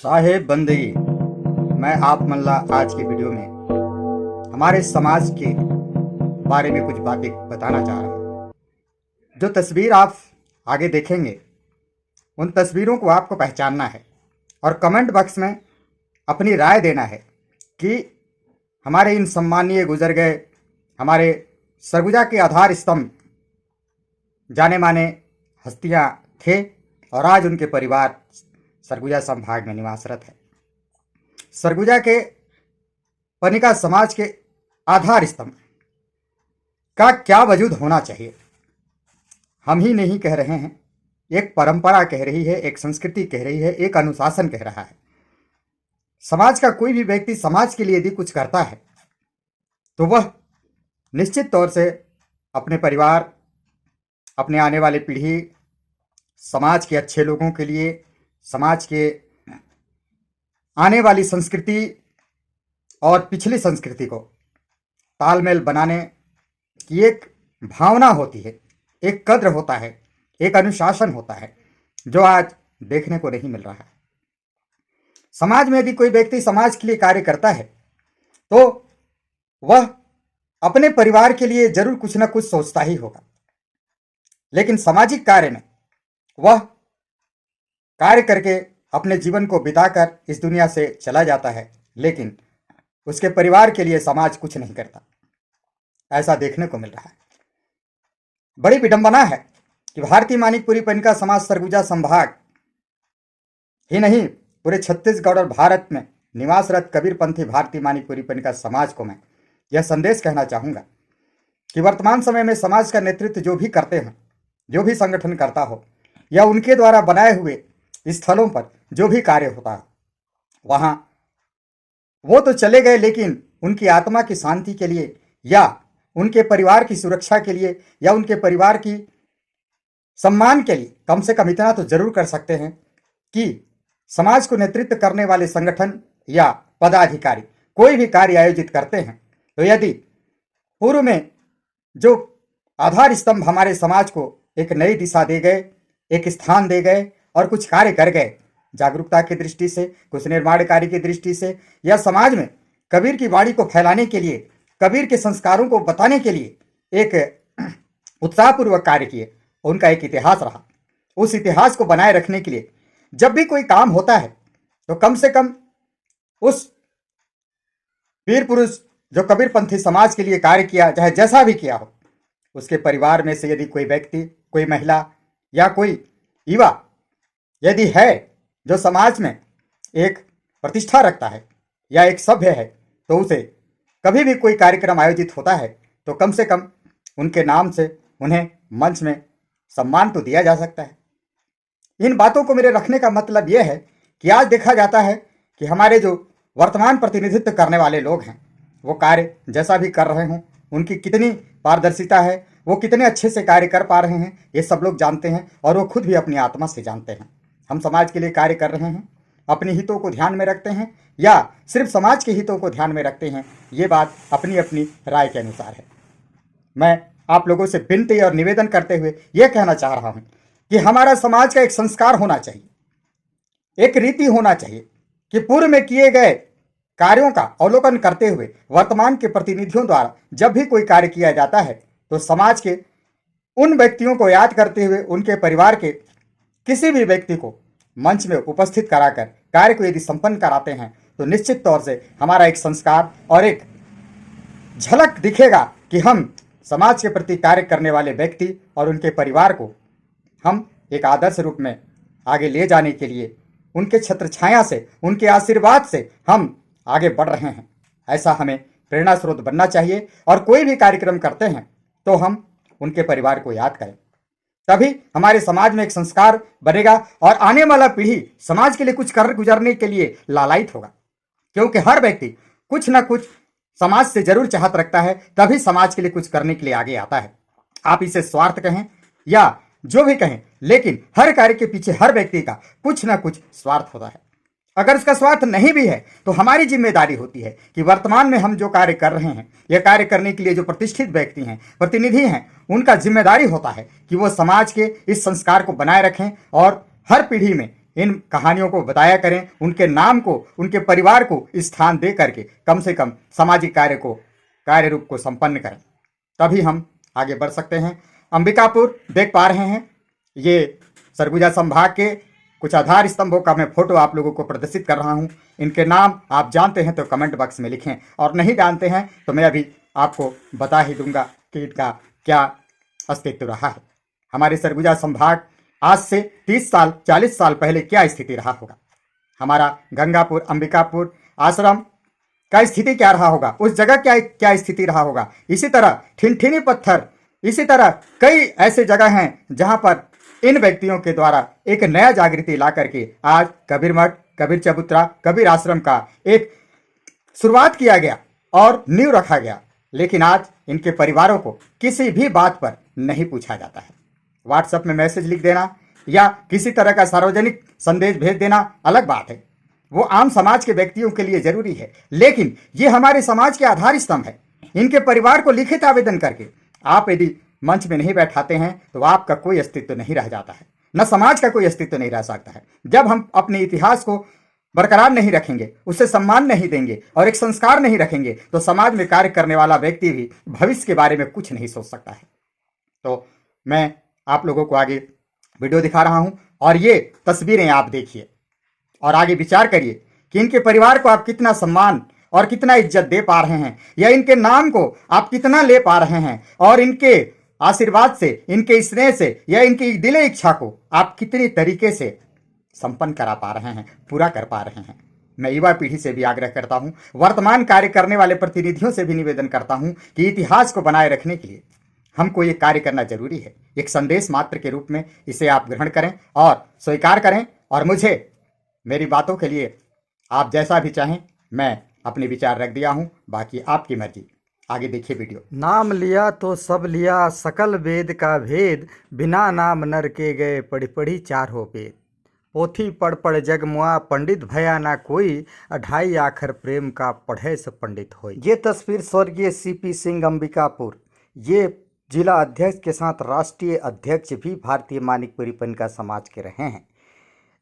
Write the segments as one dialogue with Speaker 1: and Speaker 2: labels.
Speaker 1: साहेब बंदगी। मैं आप मल्ला आज की वीडियो में हमारे समाज के बारे में कुछ बातें बताना चाह रहा हूँ। जो तस्वीर आप आगे देखेंगे उन तस्वीरों को आपको पहचानना है और कमेंट बॉक्स में अपनी राय देना है कि हमारे इन सम्मानीय गुजर गए हमारे सरगुजा के आधार स्तंभ जाने माने हस्तियाँ थे और आज उनके परिवार सरगुजा संभाग में निवासरत है। सरगुजा के पनिका समाज के आधार स्तंभ का क्या वजूद होना चाहिए, हम ही नहीं कह रहे हैं, एक परंपरा कह रही है, एक संस्कृति कह रही है, एक अनुशासन कह रहा है। समाज का कोई भी व्यक्ति समाज के लिए यदि कुछ करता है तो वह निश्चित तौर से अपने परिवार, अपने आने वाले पीढ़ी, समाज के अच्छे लोगों के लिए, समाज के आने वाली संस्कृति और पिछली संस्कृति को तालमेल बनाने की एक भावना होती है, एक कद्र होता है, एक अनुशासन होता है जो आज देखने को नहीं मिल रहा है। समाज में यदि कोई व्यक्ति समाज के लिए कार्य करता है तो वह अपने परिवार के लिए जरूर कुछ ना कुछ सोचता ही होगा, लेकिन सामाजिक कार्य में वह कार्य करके अपने जीवन को बिताकर इस दुनिया से चला जाता है, लेकिन उसके परिवार के लिए समाज कुछ नहीं करता। ऐसा देखने को मिल रहा है। बड़ी विडंबना है कि भारतीय मानिकपुरी पनिका समाज सरगुजा संभाग ही नहीं, पूरे छत्तीसगढ़ और भारत में निवासरत कबीरपंथी भारतीय मानिकपुरी पनिका समाज को मैं यह संदेश कहना चाहूँगा कि वर्तमान समय में समाज का नेतृत्व जो भी करते हैं, जो भी संगठन करता हो या उनके द्वारा बनाए हुए स्थलों पर जो भी कार्य होता है, वहाँ वो तो चले गए, लेकिन उनकी आत्मा की शांति के लिए या उनके परिवार की सुरक्षा के लिए या उनके परिवार की सम्मान के लिए कम से कम इतना तो जरूर कर सकते हैं कि समाज को नेतृत्व करने वाले संगठन या पदाधिकारी कोई भी कार्य आयोजित करते हैं तो यदि पूर्व में जो आधार स्तंभ हमारे समाज को एक नई दिशा दे गए, एक स्थान दे गए और कुछ कार्य कर गए, जागरूकता की दृष्टि से, कुछ निर्माण कार्य की दृष्टि से, या समाज में कबीर की वाणी को फैलाने के लिए, कबीर के संस्कारों को बताने के लिए एक उत्साहपूर्वक कार्य किए, उनका एक इतिहास रहा। उस इतिहास को बनाए रखने के लिए जब भी कोई काम होता है तो कम से कम उस वीर पुरुष जो कबीरपंथी समाज के लिए कार्य किया, चाहे जैसा भी किया हो, उसके परिवार में से यदि कोई व्यक्ति, कोई महिला या कोई युवा यदि है जो समाज में एक प्रतिष्ठा रखता है या एक सभ्य है, तो उसे कभी भी कोई कार्यक्रम आयोजित होता है तो कम से कम उनके नाम से उन्हें मंच में सम्मान तो दिया जा सकता है। इन बातों को मेरे रखने का मतलब यह है कि आज देखा जाता है कि हमारे जो वर्तमान प्रतिनिधित्व करने वाले लोग हैं वो कार्य जैसा भी कर रहे हों, उनकी कितनी पारदर्शिता है, वो कितने अच्छे से कार्य कर पा रहे हैं, ये सब लोग जानते हैं और वो खुद भी अपनी आत्मा से जानते हैं। हम समाज के लिए कार्य कर रहे हैं, अपने हितों को ध्यान में रखते हैं या सिर्फ समाज के हितों को ध्यान में रखते हैं, ये बात अपनी अपनी राय के अनुसार है। मैं आप लोगों से विनती और निवेदन करते हुए यह कहना चाह रहा हूँ कि हमारा समाज का एक संस्कार होना चाहिए, एक रीति होना चाहिए कि पूर्व में किए गए कार्यों का अवलोकन करते हुए वर्तमान के प्रतिनिधियों द्वारा जब भी कोई कार्य किया जाता है तो समाज के उन व्यक्तियों को याद करते हुए उनके परिवार के किसी भी व्यक्ति को मंच में उपस्थित कराकर कार्य को यदि संपन्न कराते हैं तो निश्चित तौर से हमारा एक संस्कार और एक झलक दिखेगा कि हम समाज के प्रति कार्य करने वाले व्यक्ति और उनके परिवार को हम एक आदर्श रूप में आगे ले जाने के लिए उनके छत्र छाया से, उनके आशीर्वाद से हम आगे बढ़ रहे हैं। ऐसा हमें प्रेरणा स्रोत बनना चाहिए और कोई भी कार्यक्रम करते हैं तो हम उनके परिवार को याद करें, तभी हमारे समाज में एक संस्कार बनेगा और आने वाला पीढ़ी समाज के लिए कुछ कर गुजरने के लिए लालायित होगा, क्योंकि हर व्यक्ति कुछ ना कुछ समाज से जरूर चाहत रखता है, तभी समाज के लिए कुछ करने के लिए आगे आता है। आप इसे स्वार्थ कहें या जो भी कहें, लेकिन हर कार्य के पीछे हर व्यक्ति का कुछ ना कुछ स्वार्थ होता है। अगर उसका स्वार्थ नहीं भी है तो हमारी जिम्मेदारी होती है कि वर्तमान में हम जो कार्य कर रहे हैं, यह कार्य करने के लिए जो प्रतिष्ठित व्यक्ति हैं, प्रतिनिधि हैं, उनका जिम्मेदारी होता है कि वो समाज के इस संस्कार को बनाए रखें और हर पीढ़ी में इन कहानियों को बताया करें, उनके नाम को, उनके परिवार को स्थान दे करके कम से कम सामाजिक कार्य रूप को संपन्न करें, तभी हम आगे बढ़ सकते हैं। अंबिकापुर देख पा रहे हैं, ये सरगुजा संभाग के कुछ आधार स्तंभों का मैं फोटो आप लोगों को प्रदर्शित कर रहा हूं। इनके नाम आप जानते हैं तो कमेंट बॉक्स में लिखें, और नहीं जानते हैं तो मैं अभी आपको बता ही दूंगा कि इनका क्या अस्तित्व रहा है। हमारे सरगुजा संभाग आज से 30 साल 40 साल पहले क्या स्थिति रहा होगा, हमारा गंगापुर अंबिकापुर आश्रम का स्थिति क्या रहा होगा, उस जगह क्या स्थिति रहा होगा। इसी तरह ठिनठिनी पत्थर, इसी तरह कई ऐसे जगह हैं जहां पर इन व्यक्तियों के द्वारा एक नया जागृति ला करके आज कबीर मठ, कबीर चबूतरा, कबीर आश्रम का एक शुरुआत किया गया और नींव रखा गया। लेकिन आज इनके परिवारों को किसी भी बात पर नहीं पूछा जाता है। व्हाट्सएप में मैसेज लिख देना या किसी तरह का सार्वजनिक संदेश भेज देना अलग बात है, वो आम समाज के व्यक्तियों के लिए जरूरी है, लेकिन ये हमारे समाज के आधार स्तंभ है। इनके परिवार को लिखित आवेदन करके आप यदि मंच में नहीं बैठाते हैं तो आपका कोई अस्तित्व नहीं रह जाता है, न समाज का कोई अस्तित्व नहीं रह सकता है। जब हम अपने इतिहास को बरकरार नहीं रखेंगे, उसे सम्मान नहीं देंगे और एक संस्कार नहीं रखेंगे, तो समाज में कार्य करने वाला व्यक्ति भी भविष्य के बारे में कुछ नहीं सोच सकता है। तो मैं आप लोगों को आगे वीडियो दिखा रहा हूं और ये तस्वीरें आप देखिए और आगे विचार करिए कि इनके परिवार को आप कितना सम्मान और कितना इज्जत दे पा रहे हैं, या इनके नाम को आप कितना ले पा रहे हैं, और इनके आशीर्वाद से, इनके स्नेह से या इनकी दिले इच्छा को आप कितनी तरीके से संपन्न करा पा रहे हैं, पूरा कर पा रहे हैं। मैं युवा पीढ़ी से भी आग्रह करता हूं, वर्तमान कार्य करने वाले प्रतिनिधियों से भी निवेदन करता हूं कि इतिहास को बनाए रखने के लिए हमको ये कार्य करना जरूरी है। एक संदेश मात्र के रूप में इसे आप ग्रहण करें और स्वीकार करें, और मुझे मेरी बातों के लिए आप जैसा भी चाहें मैं अपने विचार रख दिया हूं, बाकी आपकी मर्जी। आगे देखिए वीडियो।
Speaker 2: नाम लिया तो सब लिया, सकल वेद का भेद, बिना नाम नर के गए, पढ़ी पढ़ी चारों वेद। पोथी पढ़ पढ़ जग मुआ, पंडित भया ना कोई, अढ़ाई आखर प्रेम का पढ़े से पंडित होई। ये तस्वीर स्वर्गीय सीपी सिंह अंबिकापुर, ये जिला अध्यक्ष के साथ राष्ट्रीय अध्यक्ष भी भारतीय मानिकपुरी पनिका समाज के रहे हैं।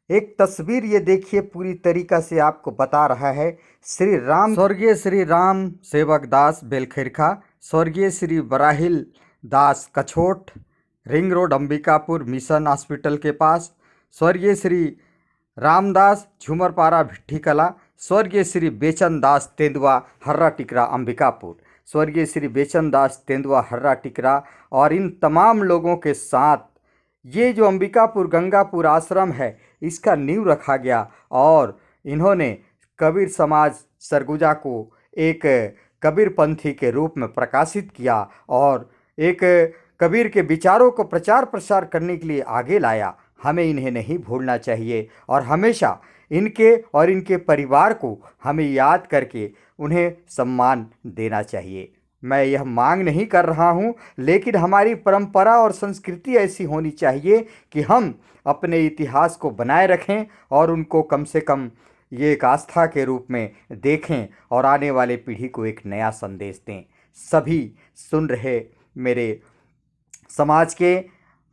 Speaker 2: एक तस्वीर ये देखिए, पूरी तरीका से आपको बता रहा है श्री राम, स्वर्गीय श्री राम सेवक दास बेलखेरखा, स्वर्गीय Shri Barahil Das Kachhot, ring road Ambikapur mission hospital के पास, स्वर्गीय श्री रामदास झूमरपारा भिट्ठी कला, स्वर्गीय श्री बेचन दास तेंदुआ हर्रा टिकरा अंबिकापुर, स्वर्गीय श्री बेचन दास तेंदुआ हर्रा टिकरा, और इन तमाम लोगों के साथ ये जो अंबिकापुर गंगापुर आश्रम है इसका नींव रखा गया, और इन्होंने कबीर समाज सरगुजा को एक कबीर पंथी के रूप में प्रकाशित किया और एक कबीर के विचारों को प्रचार प्रसार करने के लिए आगे लाया। हमें इन्हें नहीं भूलना चाहिए और हमेशा इनके और इनके परिवार को हमें याद करके उन्हें सम्मान देना चाहिए। मैं यह मांग नहीं कर रहा हूँ, लेकिन हमारी परंपरा और संस्कृति ऐसी होनी चाहिए कि हम अपने इतिहास को बनाए रखें और उनको कम से कम ये एक आस्था के रूप में देखें और आने वाले पीढ़ी को एक नया संदेश दें। सभी सुन रहे मेरे समाज के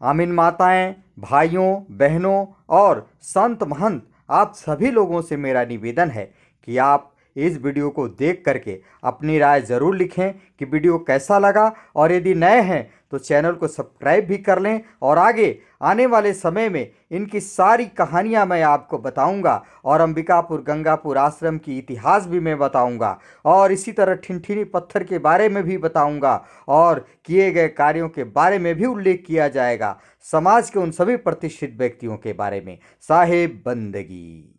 Speaker 2: आमीन माताएं, भाइयों, बहनों और संत महंत, आप सभी लोगों से मेरा निवेदन है कि आप इस वीडियो को देख करके अपनी राय ज़रूर लिखें कि वीडियो कैसा लगा, और यदि नए हैं तो चैनल को सब्सक्राइब भी कर लें। और आगे आने वाले समय में इनकी सारी कहानियां मैं आपको बताऊंगा और अंबिकापुर गंगापुर आश्रम की इतिहास भी मैं बताऊंगा, और इसी तरह ठिनठिनी पत्थर के बारे में भी बताऊंगा और किए गए कार्यों के बारे में भी उल्लेख किया जाएगा, समाज के उन सभी प्रतिष्ठित व्यक्तियों के बारे में। साहेब बंदगी।